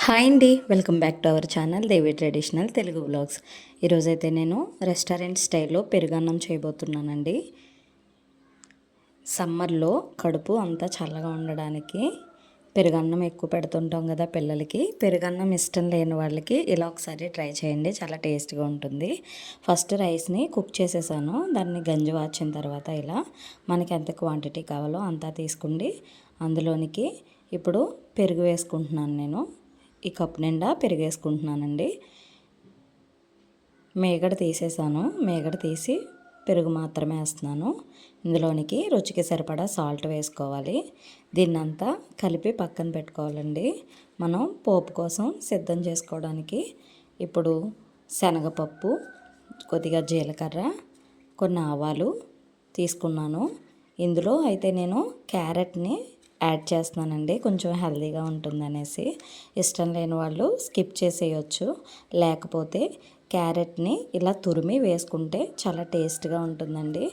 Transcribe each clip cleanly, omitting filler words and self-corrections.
Hi అండి, welcome back to our channel Devi traditional Telugu vlogs. ఈరోజైతే నేను రెస్టారెంట్ స్టైల్లో పెరుగన్నం చేయబోతున్నానండి. సమ్మర్లో కడుపు అంతా చల్లగా ఉండడానికి పెరుగన్నం ఎక్కువ పెడుతుంటాం కదా పిల్లలకి. పెరుగన్నం ఇష్టం లేని వాళ్ళకి ఇలా ఒకసారి ట్రై చేయండి, చాలా టేస్ట్గా ఉంటుంది. ఫస్ట్ రైస్ని కుక్ చేసేసాను. దాన్ని గంజి వార్చిన తర్వాత ఇలా మనకి ఎంత క్వాంటిటీ కావాలో అంతా తీసుకోండి. అందులోనికి ఇప్పుడు పెరుగు వేసుకుంటున్నాను. నేను ఈ కప్పు నిండా పెరిగేసుకుంటున్నానండి. మేగడ తీసేసాను. మేగడ తీసి పెరుగు మాత్రమే వేస్తున్నాను. ఇందులోనికి రుచికి సరిపడా సాల్ట్ వేసుకోవాలి. దీన్నంతా కలిపి పక్కన పెట్టుకోవాలండి. మనం పోపు కోసం సిద్ధం చేసుకోవడానికి ఇప్పుడు శనగపప్పు, కొద్దిగా జీలకర్ర, కొన్ని ఆవాలు తీసుకున్నాను. ఇందులో అయితే నేను క్యారెట్ని యాడ్ చేస్తున్నానండి, కొంచెం హెల్తీగా ఉంటుందనేసి. ఇష్టం లేని వాళ్ళు స్కిప్ చేసేయచ్చు. లేకపోతే క్యారెట్ని ఇలా తురిమి వేసుకుంటే చాలా టేస్ట్గా ఉంటుందండి.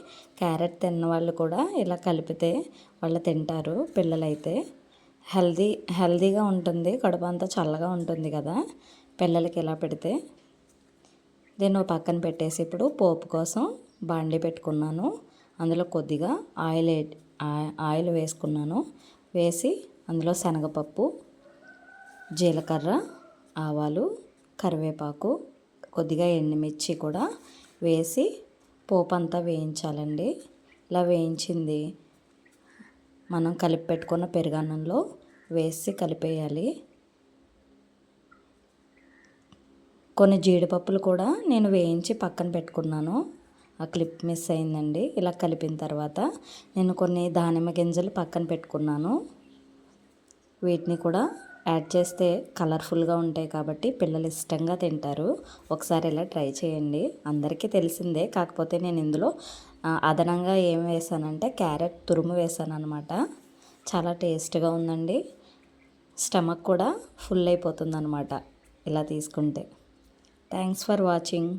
క్యారెట్ తిన్న వాళ్ళు కూడా ఇలా కలిపితే వాళ్ళు తింటారు. పిల్లలైతే హెల్తీగా ఉంటుంది, కడుపు అంతా చల్లగా ఉంటుంది కదా పిల్లలకి ఇలా పెడితే. దీన్ని పక్కన పెట్టేసి ఇప్పుడు పోపు కోసం బాండి పెట్టుకున్నాను. అందులో కొద్దిగా ఆయిల్ వేసుకున్నాను. వేసి అందులో శనగపప్పు, జీలకర్ర, ఆవాలు, కరివేపాకు, కొద్దిగా ఎండుమిర్చి కూడా వేసి పోపు అంతా వేయించాలండి. ఇలా వేయించింది మనం కలిపి పెట్టుకున్న పెరుగన్నంలో వేసి కలిపేయాలి. కొన్ని జీడిపప్పులు కూడా నేను వేయించి పక్కన పెట్టుకున్నాను. ఆ క్లిప్ మిస్ అయిందండి. ఇలా కలిపిన తర్వాత నేను కొన్ని దానిమ్మ గింజలు పక్కన పెట్టుకున్నాను. వీటిని కూడా యాడ్ చేస్తే కలర్ఫుల్గా ఉంటాయి కాబట్టి పిల్లలు ఇష్టంగా తింటారు. ఒకసారి ఇలా ట్రై చేయండి. అందరికీ తెలిసిందే, కాకపోతే నేను ఇందులో అదనంగా ఏం వేసానంటే క్యారెట్ తురుము వేసాను అనమాట. చాలా టేస్ట్గా ఉందండి. స్టమక్ కూడా ఫుల్ అయిపోతుంది అనమాట ఇలా తీసుకుంటే. Thanks for watching.